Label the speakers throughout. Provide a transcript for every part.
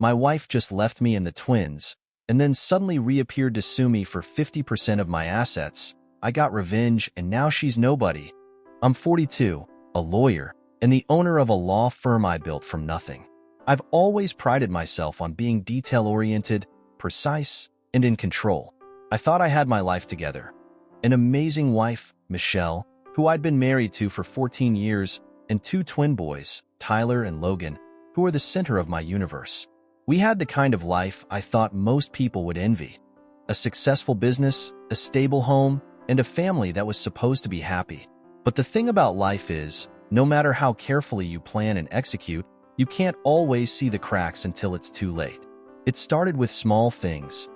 Speaker 1: My wife just left me and the twins, and then suddenly reappeared to sue me for 50% of my assets. I got revenge, and now she's nobody. I'm 42, a lawyer, and the owner of a law firm I built from nothing. I've always prided myself on being detail-oriented, precise, and in control. I thought I had my life together. An amazing wife, Michelle, who I'd been married to for 14 years, and two twin boys, Tyler and Logan, who were the center of my universe. We had the kind of life I thought most people would envy. A successful business, a stable home, and a family that was supposed to be happy. But the thing about life is, no matter how carefully you plan and execute, you can't always see the cracks until it's too late. It started with small things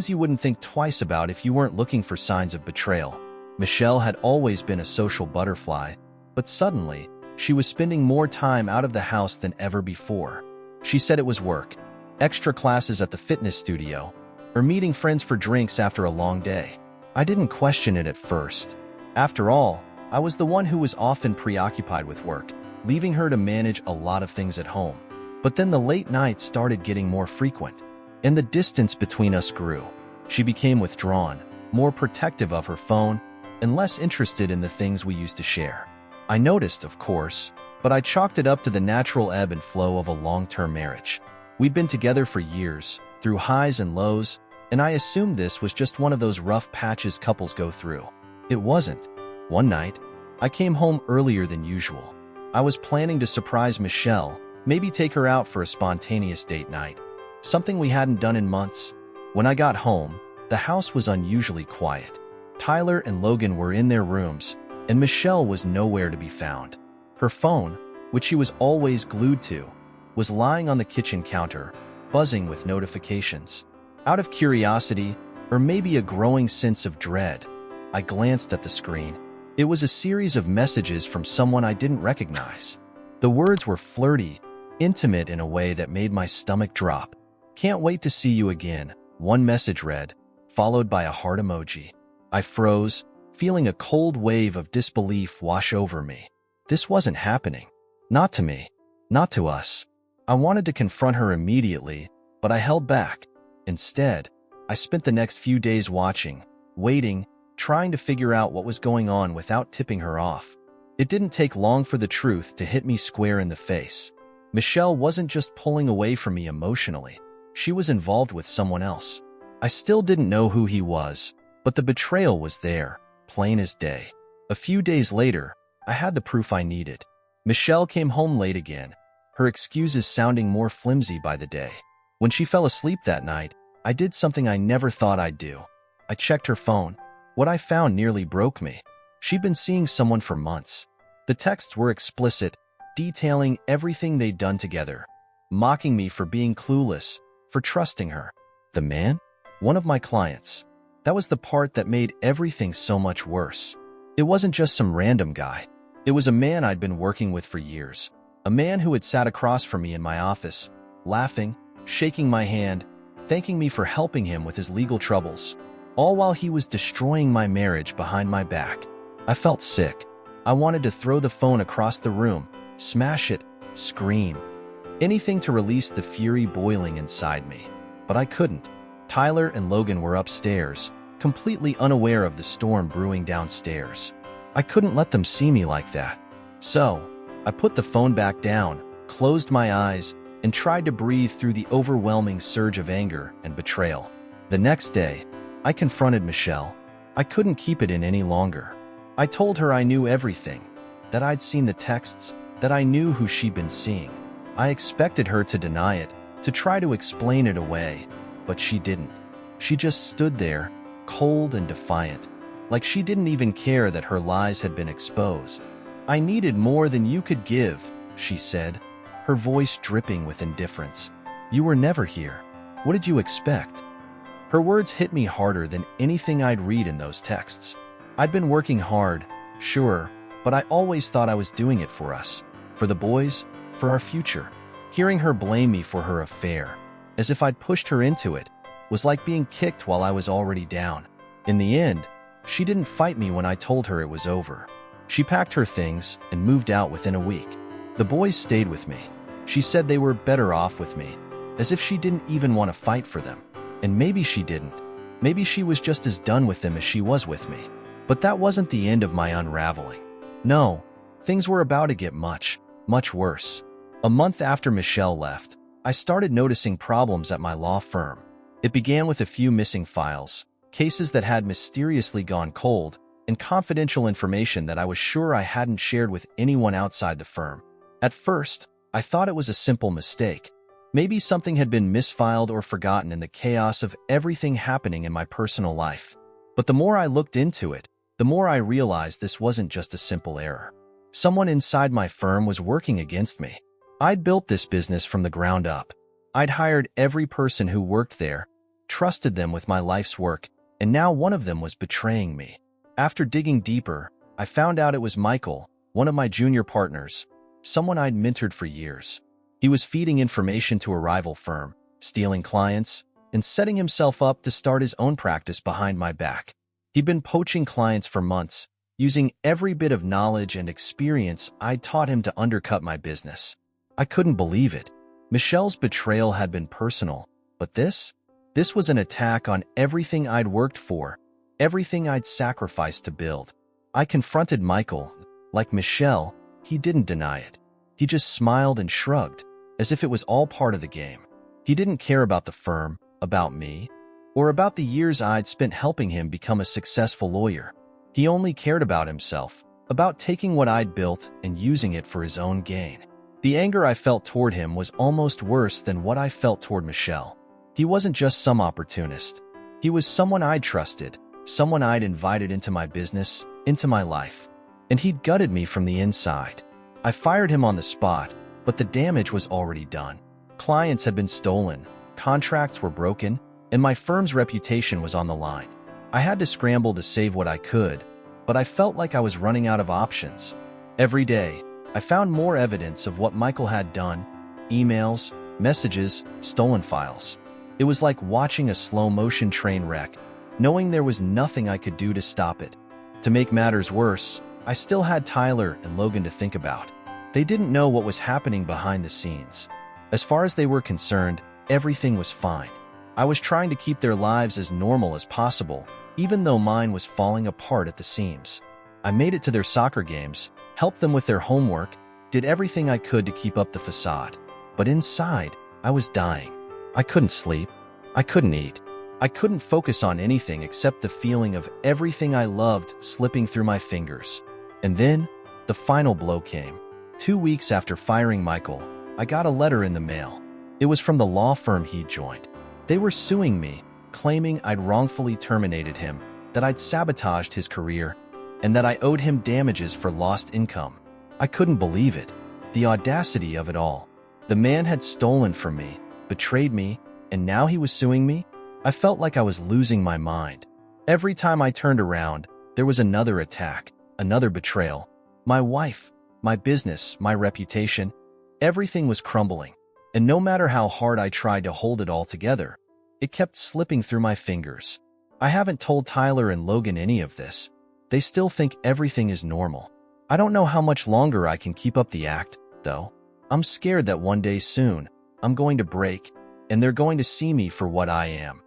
Speaker 1: you wouldn't think twice about if you weren't looking for signs of betrayal. Michelle had always been a social butterfly, but suddenly, she was spending more time out of the house than ever before. She said it was work, extra classes at the fitness studio, or meeting friends for drinks after a long day. I didn't question it at first. After all, I was the one who was often preoccupied with work, leaving her to manage a lot of things at home. But then the late nights started getting more frequent, and the distance between us grew. She became withdrawn, more protective of her phone, and less interested in the things we used to share. I noticed, of course, but I chalked it up to the natural ebb and flow of a long-term marriage. We'd been together for years, through highs and lows, and I assumed this was just one of those rough patches couples go through. It wasn't. One night, I came home earlier than usual. I was planning to surprise Michelle, maybe take her out for a spontaneous date night, something we hadn't done in months. When I got home, the house was unusually quiet. Tyler and Logan were in their rooms, and Michelle was nowhere to be found. Her phone, which she was always glued to, was lying on the kitchen counter, buzzing with notifications. Out of curiosity, or maybe a growing sense of dread, I glanced at the screen. It was a series of messages from someone I didn't recognize. The words were flirty, intimate in a way that made my stomach drop. "Can't wait to see you again," one message read, followed by a heart emoji. I froze, feeling a cold wave of disbelief wash over me. This wasn't happening. Not to me. Not to us. I wanted to confront her immediately, but I held back. Instead, I spent the next few days watching, waiting, trying to figure out what was going on without tipping her off. It didn't take long for the truth to hit me square in the face. Michelle wasn't just pulling away from me emotionally. She was involved with someone else. I still didn't know who he was, but the betrayal was there, plain as day. A few days later, I had the proof I needed. Michelle came home late again, her excuses sounding more flimsy by the day. When she fell asleep that night, I did something I never thought I'd do. I checked her phone. What I found nearly broke me. She'd been seeing someone for months. The texts were explicit, detailing everything they'd done together, mocking me for being clueless, for trusting her. The man? One of my clients. That was the part that made everything so much worse. It wasn't just some random guy. It was a man I'd been working with for years. A man who had sat across from me in my office, laughing, shaking my hand, thanking me for helping him with his legal troubles, all while he was destroying my marriage behind my back. I felt sick. I wanted to throw the phone across the room, smash it, scream. Anything to release the fury boiling inside me. But I couldn't. Tyler and Logan were upstairs, completely unaware of the storm brewing downstairs. I couldn't let them see me like that. So, I put the phone back down, closed my eyes, and tried to breathe through the overwhelming surge of anger and betrayal. The next day, I confronted Michelle. I couldn't keep it in any longer. I told her I knew everything, that I'd seen the texts, that I knew who she'd been seeing. I expected her to deny it, to try to explain it away, but she didn't. She just stood there, cold and defiant, like she didn't even care that her lies had been exposed. "I needed more than you could give," she said, her voice dripping with indifference. "You were never here. What did you expect?" Her words hit me harder than anything I'd read in those texts. I'd been working hard, sure, but I always thought I was doing it for us, for the boys, for our future. Hearing her blame me for her affair, as if I'd pushed her into it, was like being kicked while I was already down. In the end, she didn't fight me when I told her it was over. She packed her things and moved out within a week. The boys stayed with me. She said they were better off with me. as if she didn't even want to fight for them. And maybe she didn't. Maybe she was just as done with them as she was with me. But that wasn't the end of my unraveling. No, things were about to get much, much worse. A month after Michelle left, I started noticing problems at my law firm. It began with a few missing files, cases that had mysteriously gone cold, and confidential information that I was sure I hadn't shared with anyone outside the firm. At first, I thought it was a simple mistake. Maybe something had been misfiled or forgotten in the chaos of everything happening in my personal life. But the more I looked into it, the more I realized this wasn't just a simple error. Someone inside my firm was working against me. I'd built this business from the ground up. I'd hired every person who worked there, trusted them with my life's work, and now one of them was betraying me. After digging deeper, I found out it was Michael, one of my junior partners, someone I'd mentored for years. He was feeding information to a rival firm, stealing clients, and setting himself up to start his own practice behind my back. He'd been poaching clients for months, using every bit of knowledge and experience I'd taught him to undercut my business. I couldn't believe it. Michelle's betrayal had been personal, but this was an attack on everything I'd worked for, everything I'd sacrificed to build. I confronted Michael. Like Michelle, he didn't deny it. He just smiled and shrugged, as if it was all part of the game. He didn't care about the firm, about me, or about the years I'd spent helping him become a successful lawyer. He only cared about himself, about taking what I'd built and using it for his own gain. The anger I felt toward him was almost worse than what I felt toward Michelle. He wasn't just some opportunist. He was someone I'd trusted, someone I'd invited into my business, into my life. And he'd gutted me from the inside. I fired him on the spot, but the damage was already done. Clients had been stolen, contracts were broken, and my firm's reputation was on the line. I had to scramble to save what I could, but I felt like I was running out of options. Every day, I found more evidence of what Michael had done: emails, messages, stolen files. It was like watching a slow-motion train wreck, knowing there was nothing I could do to stop it. To make matters worse, I still had Tyler and Logan to think about. They didn't know what was happening behind the scenes. As far as they were concerned, everything was fine. I was trying to keep their lives as normal as possible, even though mine was falling apart at the seams. I made it to their soccer games, helped them with their homework, did everything I could to keep up the facade. But inside, I was dying. I couldn't sleep. I couldn't eat. I couldn't focus on anything except the feeling of everything I loved slipping through my fingers. And then, the final blow came. 2 weeks after firing Michael, I got a letter in the mail. It was from the law firm he'd joined. They were suing me, claiming I'd wrongfully terminated him, that I'd sabotaged his career, and that I owed him damages for lost income. I couldn't believe it. The audacity of it all. The man had stolen from me, betrayed me, and now he was suing me? I felt like I was losing my mind. Every time I turned around, there was another attack, another betrayal. My wife, my business, my reputation, everything was crumbling. And no matter how hard I tried to hold it all together, it kept slipping through my fingers. I haven't told Tyler and Logan any of this. They still think everything is normal. I don't know how much longer I can keep up the act, though. I'm scared that one day soon, I'm going to break, and they're going to see me for what I am.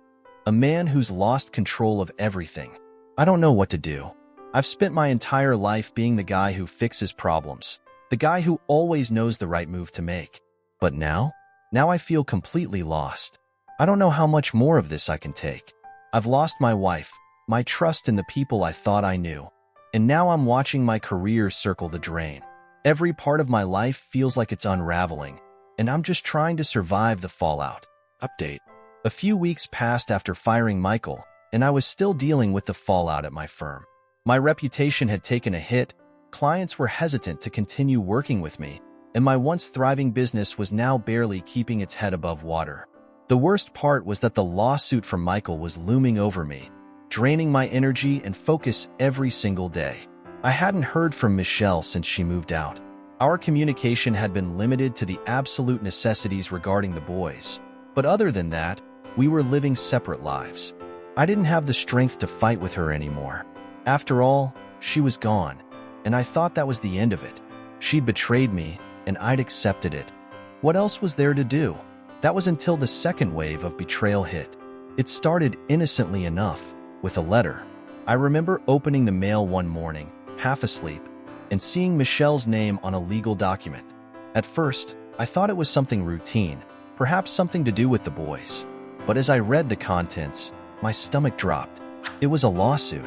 Speaker 1: A man who's lost control of everything. I don't know what to do. I've spent my entire life being the guy who fixes problems, the guy who always knows the right move to make. But now I feel completely lost. I don't know how much more of this I can take. I've lost my wife, my trust in the people I thought I knew, and now I'm watching my career circle the drain. Every part of my life feels like it's unraveling, and I'm just trying to survive the fallout. Update. A few weeks passed after firing Michael, and I was still dealing with the fallout at my firm. My reputation had taken a hit, clients were hesitant to continue working with me, and my once thriving business was now barely keeping its head above water. The worst part was that the lawsuit from Michael was looming over me, draining my energy and focus every single day. I hadn't heard from Michelle since she moved out. Our communication had been limited to the absolute necessities regarding the boys. But other than that, we were living separate lives. I didn't have the strength to fight with her anymore. After all, she was gone, and I thought that was the end of it. She'd betrayed me, and I'd accepted it. What else was there to do? That was until the second wave of betrayal hit. It started innocently enough, with a letter. I remember opening the mail one morning, half asleep, and seeing Michelle's name on a legal document. At first, I thought it was something routine, perhaps something to do with the boys. But as I read the contents, my stomach dropped. It was a lawsuit.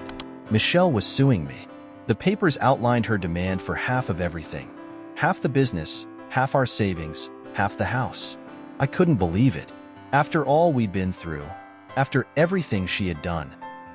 Speaker 1: Michelle was suing me. The papers outlined her demand for half of everything. Half the business, half our savings, half the house. I couldn't believe it. After all we'd been through, after everything she had done,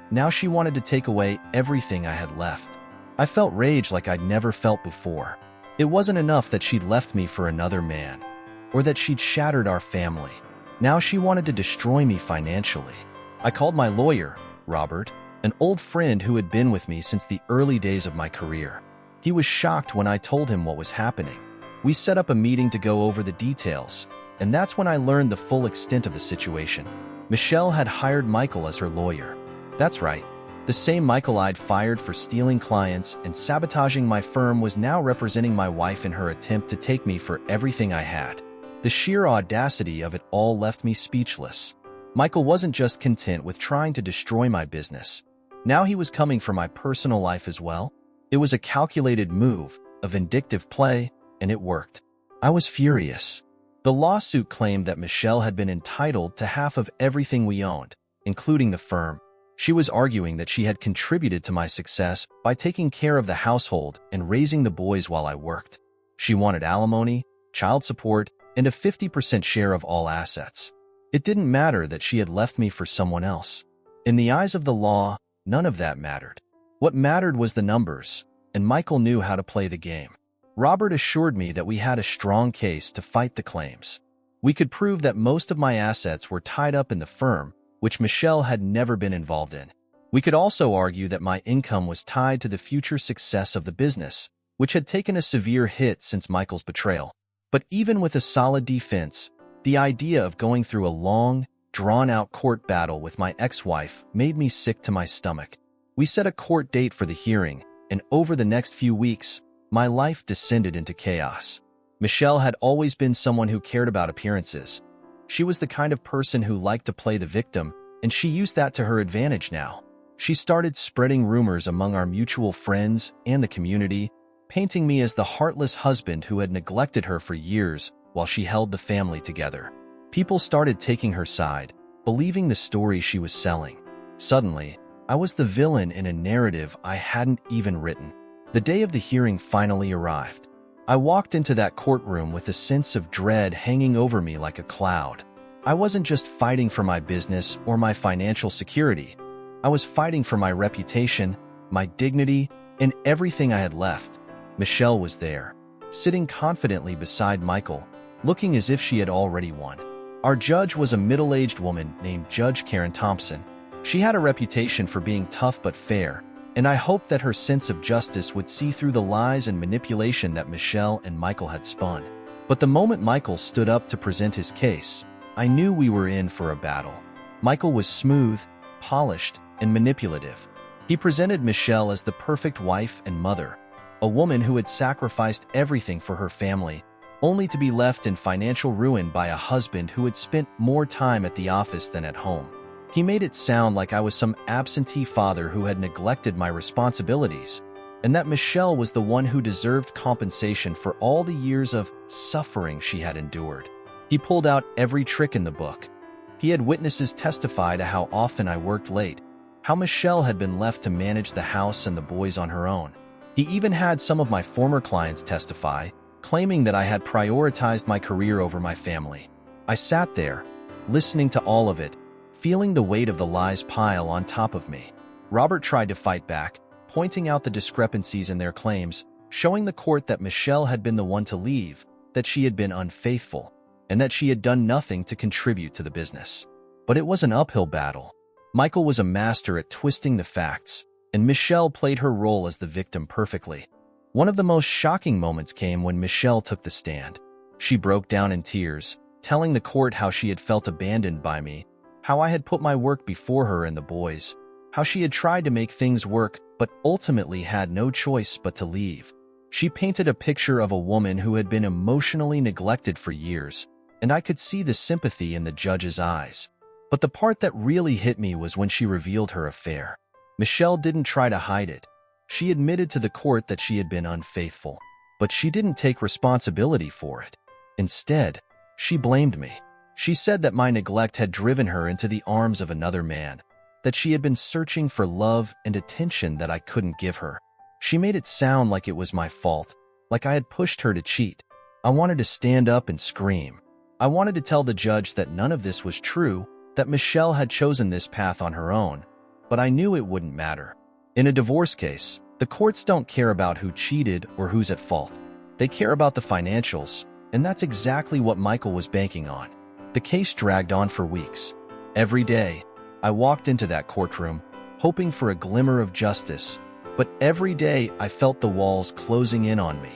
Speaker 1: now she wanted to take away everything I had left. I felt rage like I'd never felt before. It wasn't enough that she'd left me for another man, or that she'd shattered our family. Now she wanted to destroy me financially. I called my lawyer, Robert, an old friend who had been with me since the early days of my career. He was shocked when I told him what was happening. We set up a meeting to go over the details, and that's when I learned the full extent of the situation. Michelle had hired Michael as her lawyer. That's right. The same Michael I'd fired for stealing clients and sabotaging my firm was now representing my wife in her attempt to take me for everything I had. The sheer audacity of it all left me speechless. Michael wasn't just content with trying to destroy my business. Now he was coming for my personal life as well. It was a calculated move, a vindictive play, and it worked. I was furious. The lawsuit claimed that Michelle had been entitled to half of everything we owned, including the firm. She was arguing that she had contributed to my success by taking care of the household and raising the boys while I worked. She wanted alimony, child support, and a 50% share of all assets. It didn't matter that she had left me for someone else. In the eyes of the law, none of that mattered. What mattered was the numbers, and Michael knew how to play the game. Robert assured me that we had a strong case to fight the claims. We could prove that most of my assets were tied up in the firm, which Michelle had never been involved in. We could also argue that my income was tied to the future success of the business, which had taken a severe hit since Michael's betrayal. But even with a solid defense, the idea of going through a long, drawn-out court battle with my ex-wife made me sick to my stomach. We set a court date for the hearing, and over the next few weeks, my life descended into chaos. Michelle had always been someone who cared about appearances. She was the kind of person who liked to play the victim, and she used that to her advantage now. She started spreading rumors among our mutual friends and the community, painting me as the heartless husband who had neglected her for years while she held the family together. People started taking her side, believing the story she was selling. Suddenly, I was the villain in a narrative I hadn't even written. The day of the hearing finally arrived. I walked into that courtroom with a sense of dread hanging over me like a cloud. I wasn't just fighting for my business or my financial security. I was fighting for my reputation, my dignity, and everything I had left. Michelle was there, sitting confidently beside Michael, looking as if she had already won. Our judge was a middle-aged woman named Judge Karen Thompson. She had a reputation for being tough but fair, and I hoped that her sense of justice would see through the lies and manipulation that Michelle and Michael had spun. But the moment Michael stood up to present his case, I knew we were in for a battle. Michael was smooth, polished, and manipulative. He presented Michelle as the perfect wife and mother, a woman who had sacrificed everything for her family, only to be left in financial ruin by a husband who had spent more time at the office than at home. He made it sound like I was some absentee father who had neglected my responsibilities, and that Michelle was the one who deserved compensation for all the years of suffering she had endured. He pulled out every trick in the book. He had witnesses testify to how often I worked late, how Michelle had been left to manage the house and the boys on her own. He even had some of my former clients testify, claiming that I had prioritized my career over my family. I sat there, listening to all of it, feeling the weight of the lies pile on top of me. Robert tried to fight back, pointing out the discrepancies in their claims, showing the court that Michelle had been the one to leave, that she had been unfaithful, and that she had done nothing to contribute to the business. But it was an uphill battle. Michael was a master at twisting the facts, and Michelle played her role as the victim perfectly. One of the most shocking moments came when Michelle took the stand. She broke down in tears, telling the court how she had felt abandoned by me, how I had put my work before her and the boys, how she had tried to make things work but ultimately had no choice but to leave. She painted a picture of a woman who had been emotionally neglected for years, and I could see the sympathy in the judge's eyes. But the part that really hit me was when she revealed her affair. Michelle didn't try to hide it. She admitted to the court that she had been unfaithful, but she didn't take responsibility for it. Instead, she blamed me. She said that my neglect had driven her into the arms of another man, that she had been searching for love and attention that I couldn't give her. She made it sound like it was my fault, like I had pushed her to cheat. I wanted to stand up and scream. I wanted to tell the judge that none of this was true, that Michelle had chosen this path on her own, but I knew it wouldn't matter. In a divorce case, the courts don't care about who cheated or who's at fault. They care about the financials, and that's exactly what Michael was banking on. The case dragged on for weeks. Every day, I walked into that courtroom, hoping for a glimmer of justice, but every day I felt the walls closing in on me.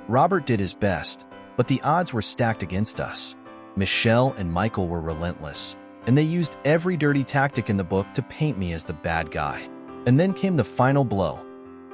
Speaker 1: Robert did his best, but the odds were stacked against us. Michelle and Michael were relentless, and they used every dirty tactic in the book to paint me as the bad guy. And then came the final blow.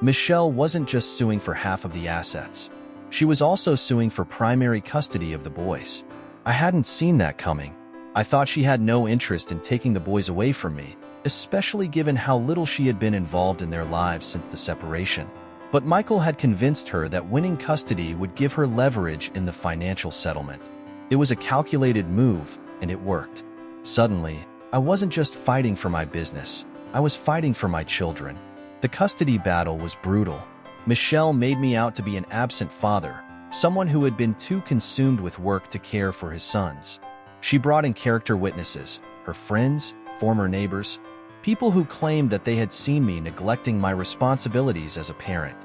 Speaker 1: Michelle wasn't just suing for half of the assets. She was also suing for primary custody of the boys. I hadn't seen that coming. I thought she had no interest in taking the boys away from me, especially given how little she had been involved in their lives since the separation. But Michael had convinced her that winning custody would give her leverage in the financial settlement. It was a calculated move, and it worked. Suddenly, I wasn't just fighting for my business. I was fighting for my children. The custody battle was brutal. Michelle made me out to be an absent father, someone who had been too consumed with work to care for his sons. She brought in character witnesses, her friends, former neighbors, people who claimed that they had seen me neglecting my responsibilities as a parent.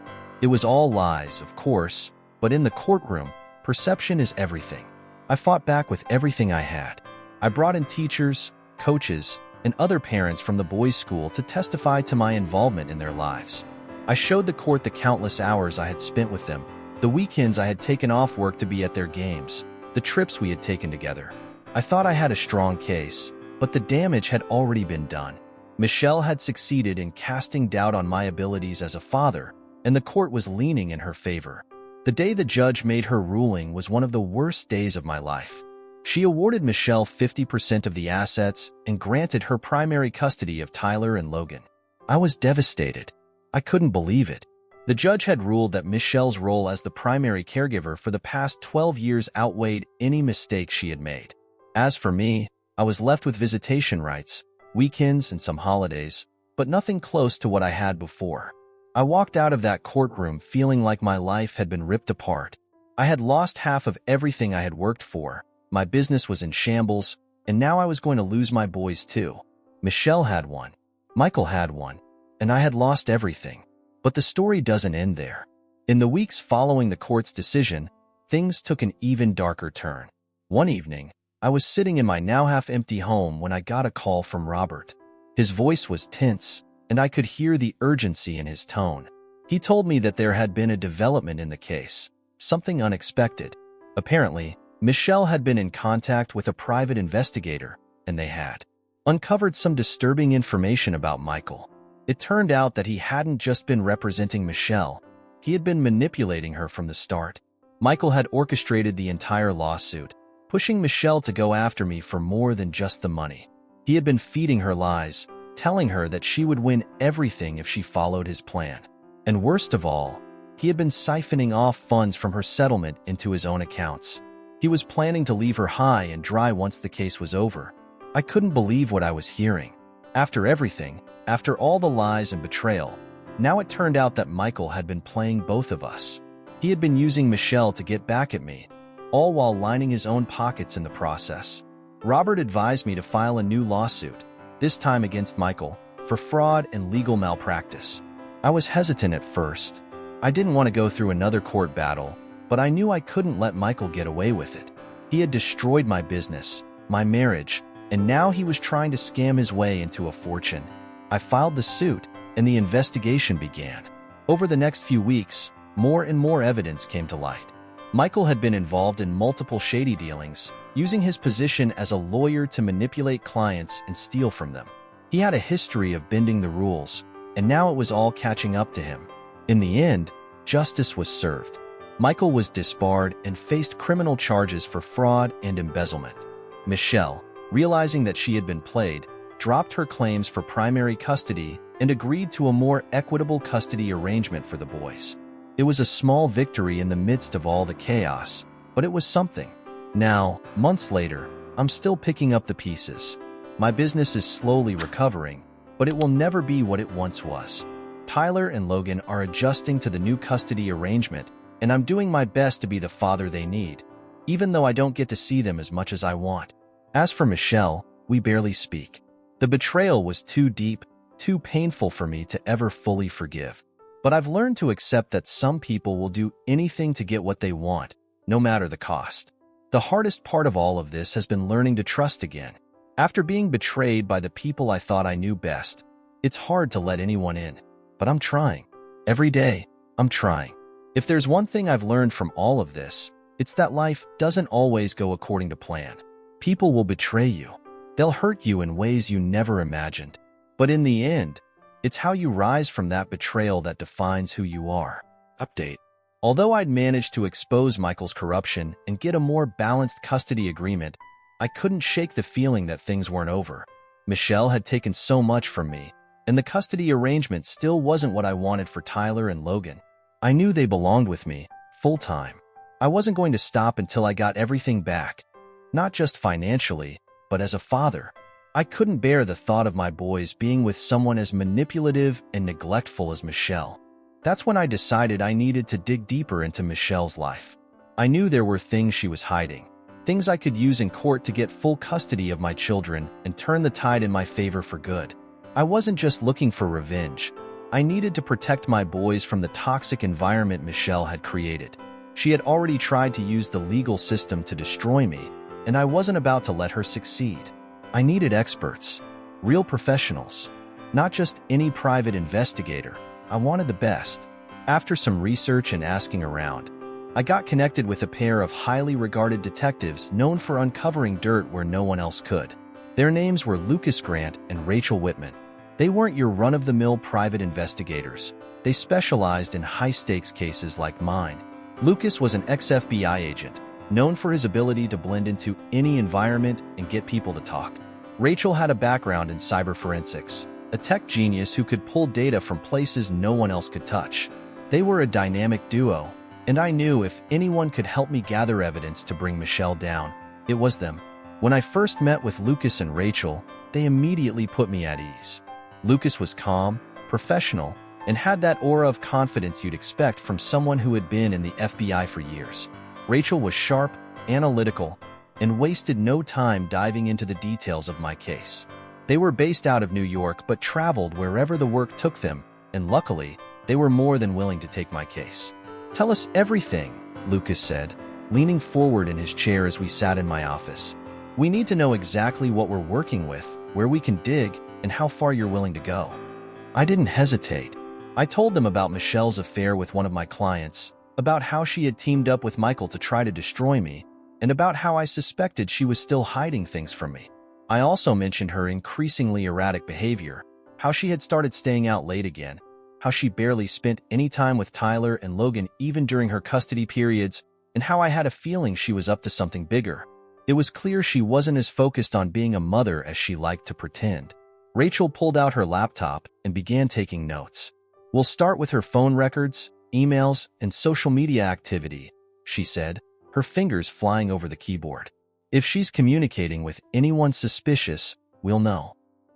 Speaker 1: It was all lies, of course, but in the courtroom, perception is everything. I fought back with everything I had. I brought in teachers, coaches, and other parents from the boys' school to testify to my involvement in their lives. I showed the court the countless hours I had spent with them, the weekends I had taken off work to be at their games, the trips we had taken together. I thought I had a strong case, but the damage had already been done. Michelle had succeeded in casting doubt on my abilities as a father, and the court was leaning in her favor. The day the judge made her ruling was one of the worst days of my life. She awarded Michelle 50% of the assets and granted her primary custody of Tyler and Logan. I was devastated. I couldn't believe it. The judge had ruled that Michelle's role as the primary caregiver for the past 12 years outweighed any mistakes she had made. As for me, I was left with visitation rights, weekends, and some holidays, but nothing close to what I had before. I walked out of that courtroom feeling like my life had been ripped apart. I had lost half of everything I had worked for. My business was in shambles, and now I was going to lose my boys too. Michelle had one, Michael had one, and I had lost everything. But the story doesn't end there. In the weeks following the court's decision, things took an even darker turn. One evening, I was sitting in my now half-empty home when I got a call from Robert. His voice was tense, and I could hear the urgency in his tone. He told me that there had been a development in the case, something unexpected. Apparently, Michelle had been in contact with a private investigator, and they had uncovered some disturbing information about Michael. It turned out that he hadn't just been representing Michelle, he had been manipulating her from the start. Michael had orchestrated the entire lawsuit, pushing Michelle to go after me for more than just the money. He had been feeding her lies, telling her that she would win everything if she followed his plan. And worst of all, he had been siphoning off funds from her settlement into his own accounts. He was planning to leave her high and dry once the case was over. I couldn't believe what I was hearing. After everything, after all the lies and betrayal, now it turned out that Michael had been playing both of us. He had been using Michelle to get back at me, all while lining his own pockets in the process. Robert advised me to file a new lawsuit, this time against Michael, for fraud and legal malpractice. I was hesitant at first. I didn't want to go through another court battle, but I knew I couldn't let Michael get away with it. He had destroyed my business, my marriage, and now he was trying to scam his way into a fortune. I filed the suit, and the investigation began. Over the next few weeks, more and more evidence came to light. Michael had been involved in multiple shady dealings, using his position as a lawyer to manipulate clients and steal from them. He had a history of bending the rules, and now it was all catching up to him. In the end, justice was served. Michael was disbarred and faced criminal charges for fraud and embezzlement. Michelle, realizing that she had been played, dropped her claims for primary custody and agreed to a more equitable custody arrangement for the boys. It was a small victory in the midst of all the chaos, but it was something. Now, months later, I'm still picking up the pieces. My business is slowly recovering, but it will never be what it once was. Tyler and Logan are adjusting to the new custody arrangement, and I'm doing my best to be the father they need, even though I don't get to see them as much as I want. As for Michelle, we barely speak. The betrayal was too deep, too painful for me to ever fully forgive. But I've learned to accept that some people will do anything to get what they want, no matter the cost. The hardest part of all of this has been learning to trust again. After being betrayed by the people I thought I knew best, it's hard to let anyone in. But I'm trying. Every day, I'm trying. If there's one thing I've learned from all of this, it's that life doesn't always go according to plan. People will betray you. They'll hurt you in ways you never imagined. But in the end, it's how you rise from that betrayal that defines who you are. Update. Although I'd managed to expose Michael's corruption and get a more balanced custody agreement, I couldn't shake the feeling that things weren't over. Michelle had taken so much from me, and the custody arrangement still wasn't what I wanted for Tyler and Logan. I knew they belonged with me, full-time. I wasn't going to stop until I got everything back, not just financially, but as a father. I couldn't bear the thought of my boys being with someone as manipulative and neglectful as Michelle. That's when I decided I needed to dig deeper into Michelle's life. I knew there were things she was hiding, things I could use in court to get full custody of my children and turn the tide in my favor for good. I wasn't just looking for revenge. I needed to protect my boys from the toxic environment Michelle had created. She had already tried to use the legal system to destroy me, and I wasn't about to let her succeed. I needed experts, real professionals, not just any private investigator. I wanted the best. After some research and asking around, I got connected with a pair of highly regarded detectives known for uncovering dirt where no one else could. Their names were Lucas Grant and Rachel Whitman. They weren't your run-of-the-mill private investigators. They specialized in high-stakes cases like mine. Lucas was an ex-FBI agent, known for his ability to blend into any environment and get people to talk. Rachel had a background in cyber forensics, a tech genius who could pull data from places no one else could touch. They were a dynamic duo, and I knew if anyone could help me gather evidence to bring Michelle down, it was them. When I first met with Lucas and Rachel, they immediately put me at ease. Lucas was calm, professional, and had that aura of confidence you'd expect from someone who had been in the FBI for years. Rachel was sharp, analytical, and wasted no time diving into the details of my case. They were based out of New York but traveled wherever the work took them, and luckily, they were more than willing to take my case. "Tell us everything," Lucas said, leaning forward in his chair as we sat in my office. "We need to know exactly what we're working with, where we can dig, and how far you're willing to go." I didn't hesitate. I told them about Michelle's affair with one of my clients, about how she had teamed up with Michael to try to destroy me, and about how I suspected she was still hiding things from me. I also mentioned her increasingly erratic behavior, how she had started staying out late again, how she barely spent any time with Tyler and Logan even during her custody periods, and how I had a feeling she was up to something bigger. It was clear she wasn't as focused on being a mother as she liked to pretend. Rachel pulled out her laptop and began taking notes. "We'll start with her phone records, emails, and social media activity," she said, her fingers flying over the keyboard. "If she's communicating with anyone suspicious, we'll know."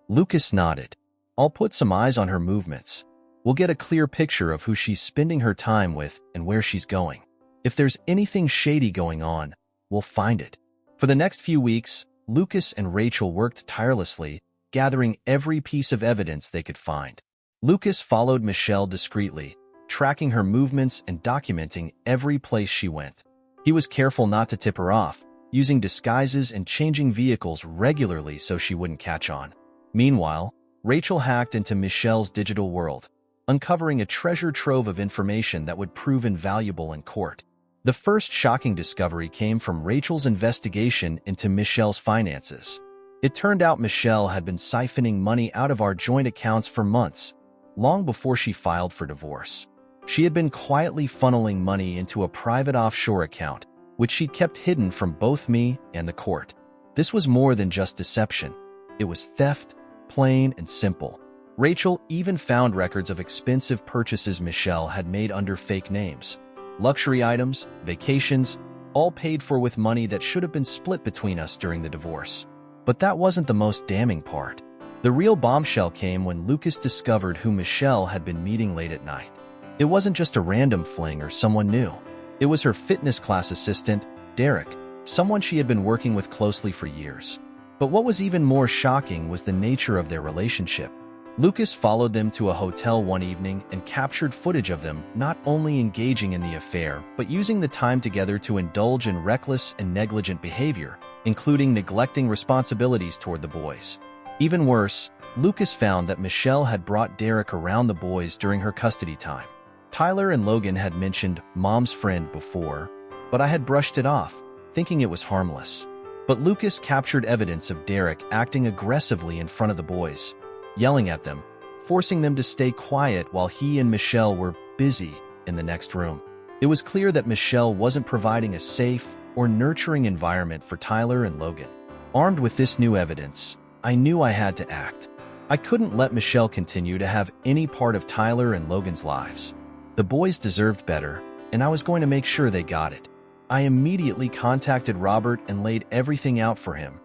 Speaker 1: Lucas nodded. "I'll put some eyes on her movements. We'll get a clear picture of who she's spending her time with and where she's going. If there's anything shady going on, we'll find it." For the next few weeks, Lucas and Rachel worked tirelessly, gathering every piece of evidence they could find. Lucas followed Michelle discreetly, tracking her movements and documenting every place she went. He was careful not to tip her off, using disguises and changing vehicles regularly so she wouldn't catch on. Meanwhile, Rachel hacked into Michelle's digital world, uncovering a treasure trove of information that would prove invaluable in court. The first shocking discovery came from Rachel's investigation into Michelle's finances. It turned out Michelle had been siphoning money out of our joint accounts for months, long before she filed for divorce. She had been quietly funneling money into a private offshore account, which she kept hidden from both me and the court. This was more than just deception. It was theft, plain and simple. Rachel even found records of expensive purchases Michelle had made under fake names. Luxury items, vacations, all paid for with money that should have been split between us during the divorce. But that wasn't the most damning part. The real bombshell came when Lucas discovered who Michelle had been meeting late at night. It wasn't just a random fling or someone new. It was her fitness class assistant, Derek, someone she had been working with closely for years. But what was even more shocking was the nature of their relationship. Lucas followed them to a hotel one evening and captured footage of them not only engaging in the affair, but using the time together to indulge in reckless and negligent behavior, including neglecting responsibilities toward the boys. Even worse, Lucas found that Michelle had brought Derek around the boys during her custody time. Tyler and Logan had mentioned mom's friend before, but I had brushed it off, thinking it was harmless. But Lucas captured evidence of Derek acting aggressively in front of the boys, yelling at them, forcing them to stay quiet while he and Michelle were busy in the next room. It was clear that Michelle wasn't providing a safe or nurturing environment for Tyler and Logan. Armed with this new evidence, I knew I had to act. I couldn't let Michelle continue to have any part of Tyler and Logan's lives. The boys deserved better, and I was going to make sure they got it. I immediately contacted Robert and laid everything out for him.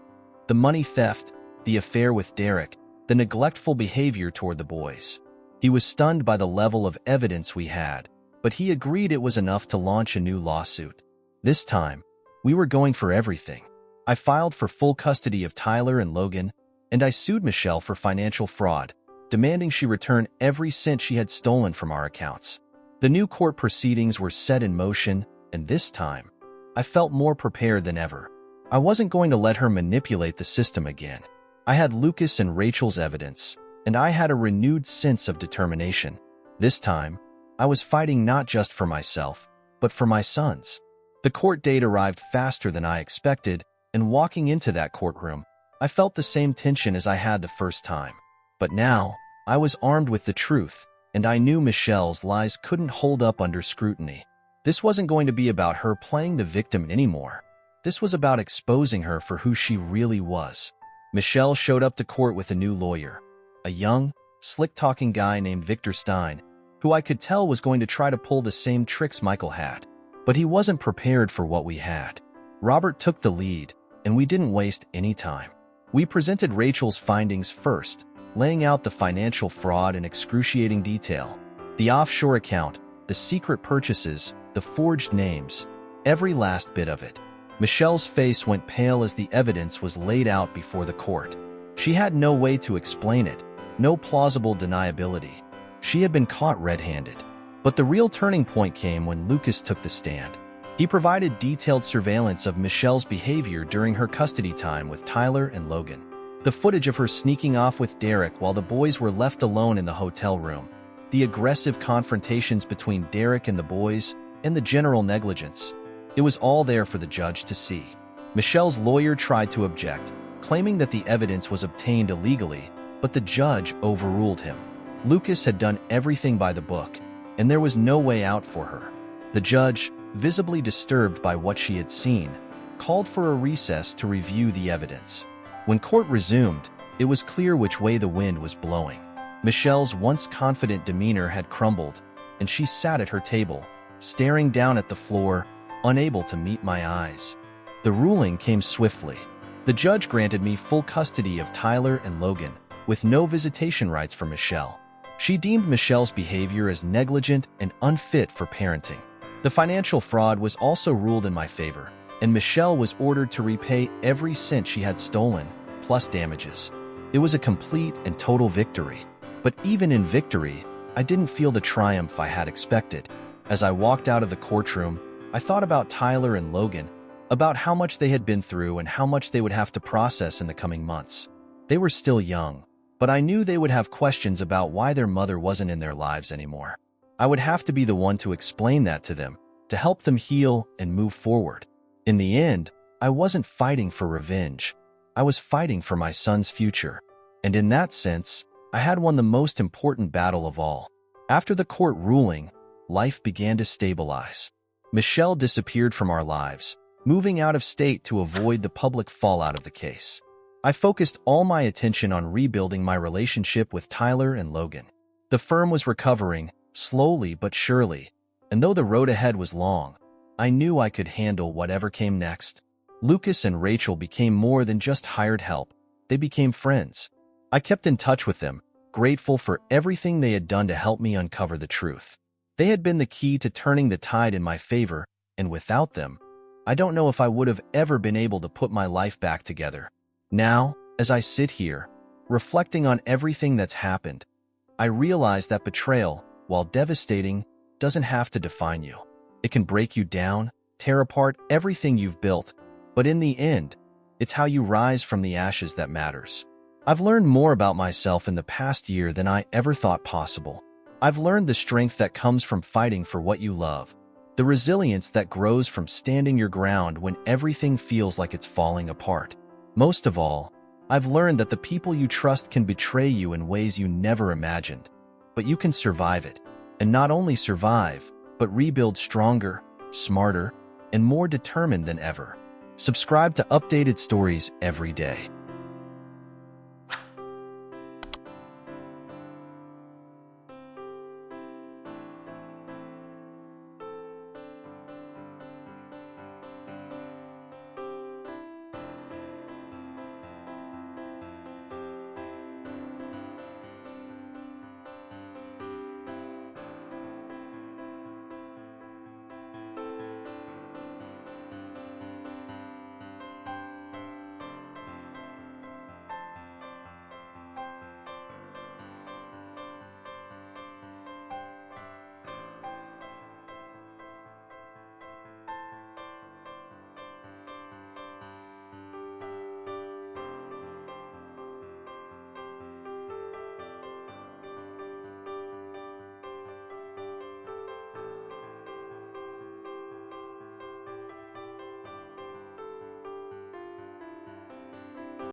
Speaker 1: The money theft, the affair with Derek, the neglectful behavior toward the boys. He was stunned by the level of evidence we had, but he agreed it was enough to launch a new lawsuit. This time, we were going for everything. I filed for full custody of Tyler and Logan, and I sued Michelle for financial fraud, demanding she return every cent she had stolen from our accounts. The new court proceedings were set in motion, and this time, I felt more prepared than ever. I wasn't going to let her manipulate the system again. I had Lucas and Rachel's evidence, and I had a renewed sense of determination. This time, I was fighting not just for myself, but for my sons. The court date arrived faster than I expected, and walking into that courtroom, I felt the same tension as I had the first time. But now, I was armed with the truth, and I knew Michelle's lies couldn't hold up under scrutiny. This wasn't going to be about her playing the victim anymore. This was about exposing her for who she really was. Michelle showed up to court with a new lawyer, a young, slick-talking guy named Victor Stein, who I could tell was going to try to pull the same tricks Michael had. But he wasn't prepared for what we had. Robert took the lead, and we didn't waste any time. We presented Rachel's findings first, laying out the financial fraud in excruciating detail. The offshore account, the secret purchases, the forged names, every last bit of it. Michelle's face went pale as the evidence was laid out before the court. She had no way to explain it, no plausible deniability. She had been caught red-handed. But the real turning point came when Lucas took the stand. He provided detailed surveillance of Michelle's behavior during her custody time with Tyler and Logan. The footage of her sneaking off with Derek while the boys were left alone in the hotel room. The aggressive confrontations between Derek and the boys, and the general negligence. It was all there for the judge to see. Michelle's lawyer tried to object, claiming that the evidence was obtained illegally, but the judge overruled him. Lucas had done everything by the book, and there was no way out for her. The judge, visibly disturbed by what she had seen, called for a recess to review the evidence. When court resumed, it was clear which way the wind was blowing. Michelle's once confident demeanor had crumbled, and she sat at her table, staring down at the floor, unable to meet my eyes. The ruling came swiftly. The judge granted me full custody of Tyler and Logan, with no visitation rights for Michelle. She deemed Michelle's behavior as negligent and unfit for parenting. The financial fraud was also ruled in my favor, and Michelle was ordered to repay every cent she had stolen, plus damages. It was a complete and total victory. But even in victory, I didn't feel the triumph I had expected. As I walked out of the courtroom, I thought about Tyler and Logan, about how much they had been through and how much they would have to process in the coming months. They were still young, but I knew they would have questions about why their mother wasn't in their lives anymore. I would have to be the one to explain that to them, to help them heal and move forward. In the end, I wasn't fighting for revenge. I was fighting for my son's future. And in that sense, I had won the most important battle of all. After the court ruling, life began to stabilize. Michelle disappeared from our lives, moving out of state to avoid the public fallout of the case. I focused all my attention on rebuilding my relationship with Tyler and Logan. The firm was recovering, slowly but surely, and though the road ahead was long, I knew I could handle whatever came next. Lucas and Rachel became more than just hired help. They became friends. I kept in touch with them, grateful for everything they had done to help me uncover the truth. They had been the key to turning the tide in my favor, and without them, I don't know if I would have ever been able to put my life back together. Now, as I sit here, reflecting on everything that's happened, I realize that betrayal, while devastating, doesn't have to define you. It can break you down, tear apart everything you've built, but in the end, it's how you rise from the ashes that matters. I've learned more about myself in the past year than I ever thought possible. I've learned the strength that comes from fighting for what you love, the resilience that grows from standing your ground when everything feels like it's falling apart. Most of all, I've learned that the people you trust can betray you in ways you never imagined, but you can survive it, and not only survive, but rebuild stronger, smarter, and more determined than ever. Subscribe to updated stories every day.